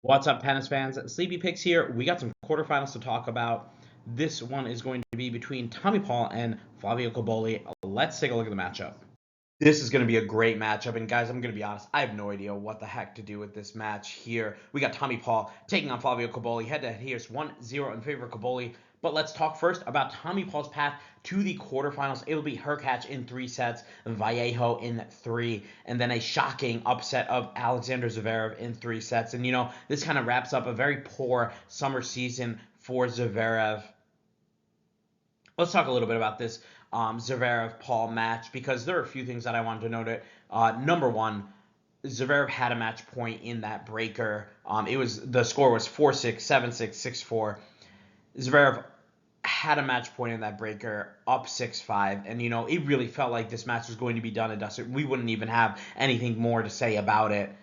What's up, tennis fans? Sleepy Picks here. We got some quarterfinals to talk about. This one is going to be between Tommy Paul and Flavio Cobolli. Let's take a look at the matchup. This is going to be a great matchup, and guys, I'm going to be honest, I have no idea what the heck to do with this match here. We got Tommy Paul taking on Flavio Cobolli. Head-to-head here is 1-0 in favor of Cobolli. But let's talk first about Tommy Paul's path to the quarterfinals. It will be Hurkacz in 3 sets, Vallejo in 3, and then a shocking upset of Alexander Zverev in 3 sets. And, this kind of wraps up a very poor summer season for Zverev. Let's talk a little bit about this Zverev-Paul match because there are a few things that I wanted to note. Number one, Zverev had a match point in that breaker. The score was 4-6, 7-6, 6-4. Zverev had a match point in that breaker, up 6-5, and it really felt like this match was going to be done and dusted. We wouldn't even have anything more to say about it.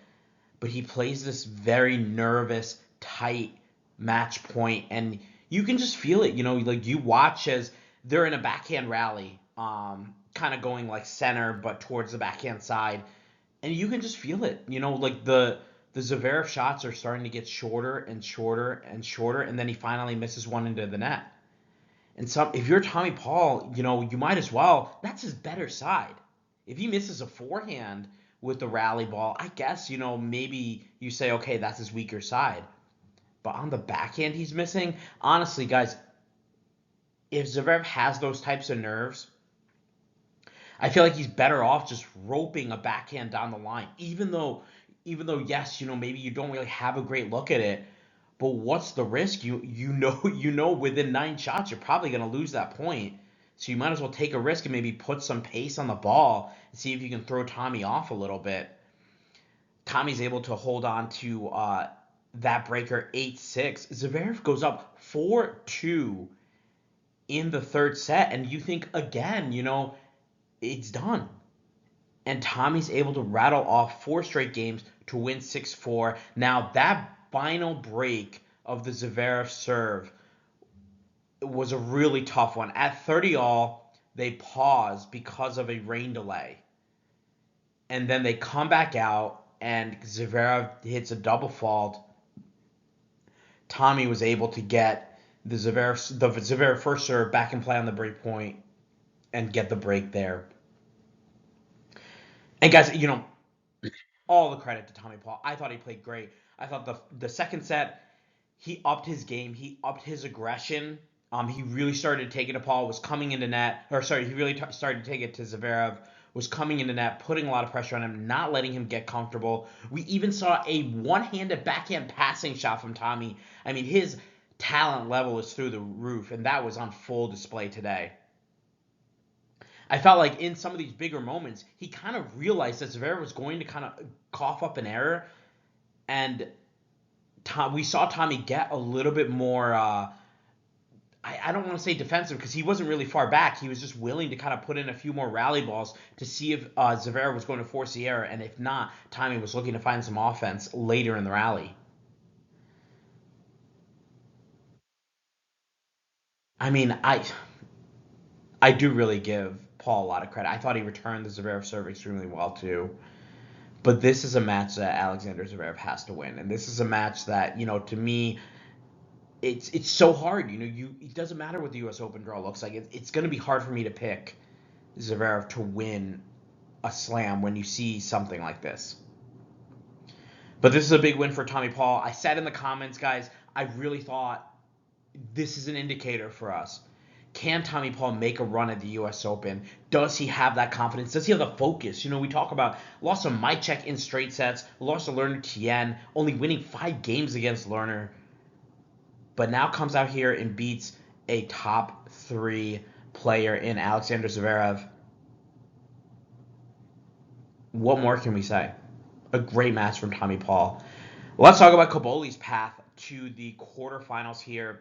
But he plays this very nervous, tight match point, and you can just feel it. Like you watch as they're in a backhand rally, kind of going like center, but towards the backhand side, and you can just feel it. Like the Zverev shots are starting to get shorter and shorter and shorter, and then he finally misses one into the net. And if you're Tommy Paul, you might as well. That's his better side. If he misses a forehand with the rally ball, I guess, maybe you say, okay, that's his weaker side. But on the backhand he's missing, honestly, guys, if Zverev has those types of nerves, I feel like he's better off just roping a backhand down the line. Even though yes, maybe you don't really have a great look at it, but what's the risk? You know within 9 shots you're probably going to lose that point. So you might as well take a risk and maybe put some pace on the ball and see if you can throw Tommy off a little bit. Tommy's able to hold on to that breaker 8-6. Zverev goes up 4-2 in the third set, and you think again, it's done. And Tommy's able to rattle off 4 straight games to win 6-4. Now, that final break of the Zverev serve was a really tough one. At 30 all, they pause because of a rain delay. And then they come back out, and Zverev hits a double fault. Tommy was able to get the Zverev first serve back in play on the break point and get the break there. And guys, all the credit to Tommy Paul. I thought he played great. I thought the second set, he upped his game. He upped his aggression. He really started to take it to Paul, was coming into net. He really started to take it to Zverev, was coming into net, putting a lot of pressure on him, not letting him get comfortable. We even saw a one-handed backhand passing shot from Tommy. I mean, his talent level is through the roof, and that was on full display today. I felt like in some of these bigger moments, he kind of realized that Zverev was going to kind of cough up an error, and we saw Tommy get a little bit more. I don't want to say defensive because he wasn't really far back. He was just willing to kind of put in a few more rally balls to see if Zverev was going to force the error, and if not, Tommy was looking to find some offense later in the rally. I mean, I do really give Paul a lot of credit. I thought he returned the Zverev serve extremely well too. But this is a match that Alexander Zverev has to win, and this is a match that to me, it's so hard. It doesn't matter what the U.S. Open draw looks like. It's going to be hard for me to pick Zverev to win a slam when you see something like this. But this is a big win for Tommy Paul. I said in the comments, guys, I really thought this is an indicator for us. Can Tommy Paul make a run at the U.S. Open? Does he have that confidence? Does he have the focus? We talk about lost to Mychek in straight sets, lost to Lerner Tien, only winning 5 games against Lerner, but now comes out here and beats a top 3 player in Alexander Zverev. What more can we say? A great match from Tommy Paul. Let's talk about Cobolli's path to the quarterfinals here.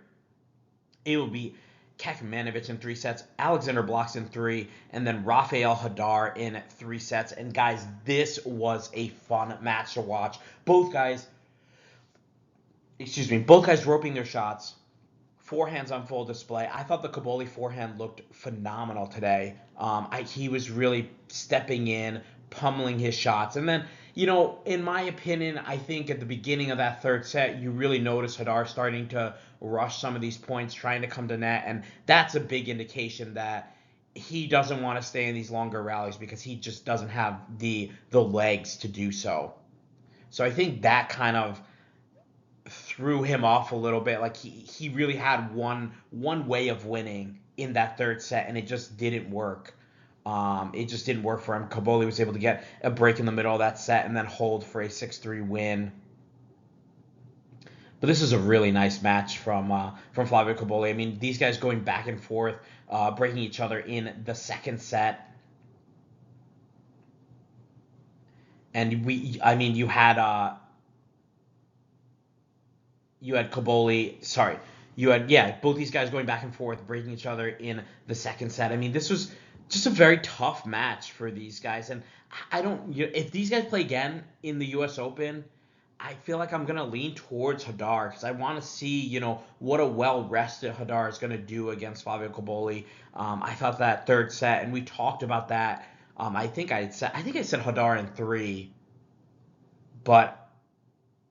It will be Kekmanovic in 3 sets, Alexander Blocks in 3, and then Rafael Hadar in 3 sets. And guys, this was a fun match to watch. Both guys roping their shots, forehands on full display. I thought the Cobolli forehand looked phenomenal today. He was really stepping in, pummeling his shots, and then In my opinion, I think at the beginning of that third set, you really notice Hadar starting to rush some of these points, trying to come to net, and that's a big indication that he doesn't want to stay in these longer rallies because he just doesn't have the legs to do so. So I think that kind of threw him off a little bit. Like he really had one way of winning in that third set, and it just didn't work. It just didn't work for him. Cobolli was able to get a break in the middle of that set and then hold for a 6-3 win. But this is a really nice match from Flavio Cobolli. I mean, these guys going back and forth, breaking each other in the second set. And I mean, you had Cobolli, sorry, you had, yeah, both these guys going back and forth, breaking each other in the second set. I mean, this was just a very tough match for these guys. And I don't, if these guys play again in the U.S. Open, I feel like I'm going to lean towards Hadar because I want to see, what a well-rested Hadar is going to do against Flavio Cobolli. I thought that third set, and we talked about that. I think I said Hadar in three, but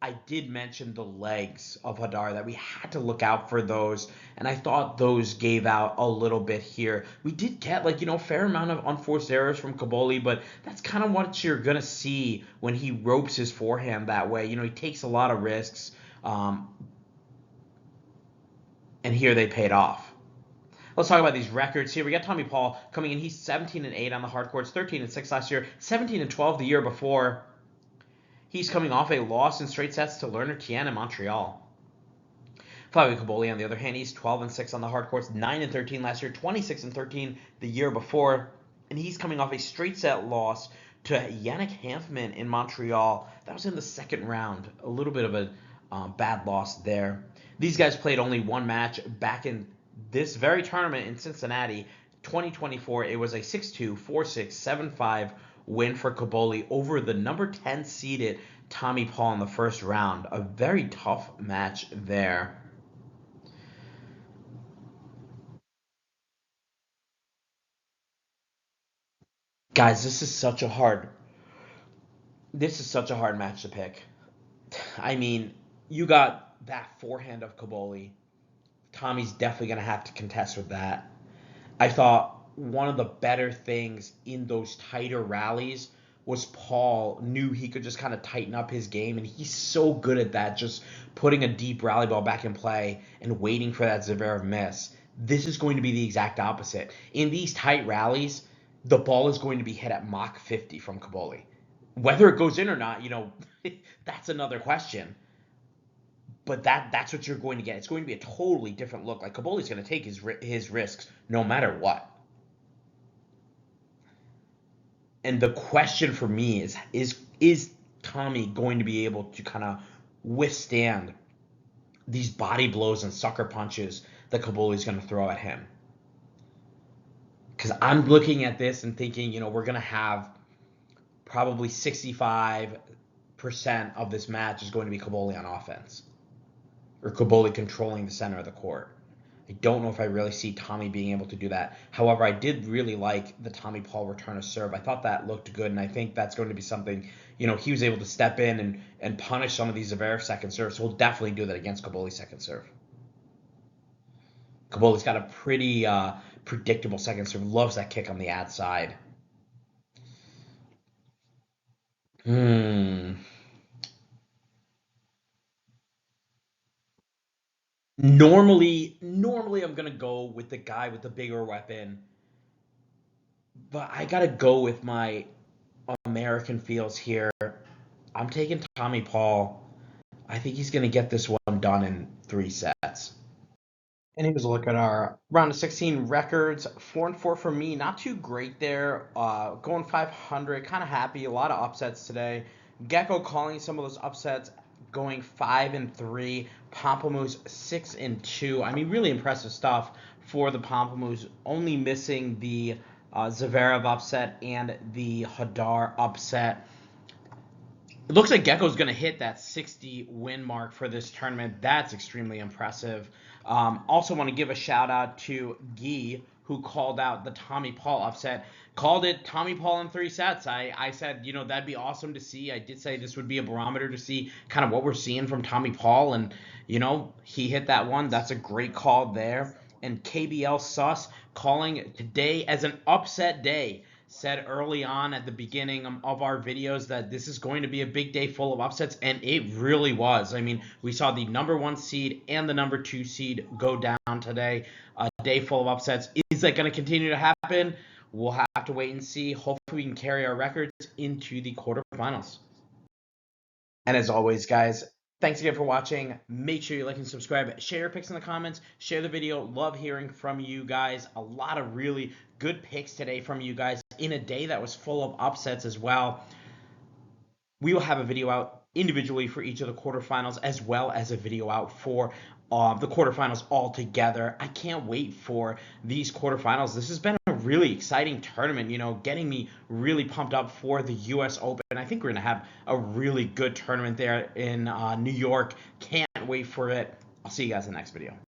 I did mention the legs of Hadar, that we had to look out for those, and I thought those gave out a little bit here. We did get, a fair amount of unforced errors from Cobolli, but that's kind of what you're going to see when he ropes his forehand that way. He takes a lot of risks, and here they paid off. Let's talk about these records here. We got Tommy Paul coming in. He's 17-8 on the hard courts, 13-6 last year, 17-12 the year before. He's coming off a loss in straight sets to Lerner Tien in Montreal. Flavio Cobolli, on the other hand, he's 12-6 on the hard courts, 9-13 last year, 26-13 the year before, and he's coming off a straight set loss to Yannick Hanfmann in Montreal. That was in the second round. A little bit of a bad loss there. These guys played only one match back in this very tournament in Cincinnati, 2024. It was a 6-2, 4-6, 7-5 win for Cobolli over the number 10 seeded Tommy Paul in the first round. A very tough match there. Guys, this is such a hard match to pick. I mean, you got that forehand of Cobolli. Tommy's definitely going to have to contest with that. I thought one of the better things in those tighter rallies was Paul knew he could just kind of tighten up his game, and he's so good at that, just putting a deep rally ball back in play and waiting for that Zverev miss. This is going to be the exact opposite. In these tight rallies, the ball is going to be hit at Mach 50 from Cobolli. Whether it goes in or not, that's another question. But that's what you're going to get. It's going to be a totally different look. Like Cobolli's going to take his risks no matter what. And the question for me is Tommy going to be able to kind of withstand these body blows and sucker punches that Cobolli's going to throw at him? Because I'm looking at this and thinking, we're going to have probably 65% of this match is going to be Cobolli on offense, or Cobolli controlling the center of the court. I don't know if I really see Tommy being able to do that. However, I did really like the Tommy Paul return of serve. I thought that looked good, and I think that's going to be something, he was able to step in and punish some of these Zverev second serves. So he'll definitely do that against Cobolli's second serve. Cobolli's got a pretty predictable second serve. Loves that kick on the ad side. Hmm. Normally I'm gonna go with the guy with the bigger weapon, but I gotta go with my American feels here. I'm taking Tommy Paul. I think he's going to get this one done in three sets. And here's a look at our round of 16 records. 4-4 for me, not too great there. Going 500, kind of happy. A lot of upsets today. Gecko calling some of those upsets. Going 5-3. Pamplemousse 6-2. I mean, really impressive stuff for the Pamplemousse. Only missing the Zverev upset and the Hadar upset. It looks like Gecko's going to hit that 60 win mark for this tournament. That's extremely impressive. Also want to give a shout out to Guy, who called out the Tommy Paul upset. Called it Tommy Paul in 3 sets. I said, that'd be awesome to see. I did say this would be a barometer to see kind of what we're seeing from Tommy Paul, and he hit that one. That's a great call there. And KBL Sus calling today as an upset day. Said early on at the beginning of our videos that this is going to be a big day full of upsets, and it really was. I mean, we saw the number 1 seed and the number 2 seed go down today. A day full of upsets. Is that going to continue to happen? We'll have to wait and see. Hopefully we can carry our records into the quarterfinals. And as always, guys, thanks again for watching. Make sure you like and subscribe. Share your picks in the comments. Share the video. Love hearing from you guys. A lot of really good picks today from you guys in a day that was full of upsets as well. We will have a video out individually for each of the quarterfinals, as well as a video out for the quarterfinals all together. I can't wait for these quarterfinals. This has been a really exciting tournament, getting me really pumped up for the US Open. I think we're going to have a really good tournament there in New York. Can't wait for it. I'll see you guys in the next video.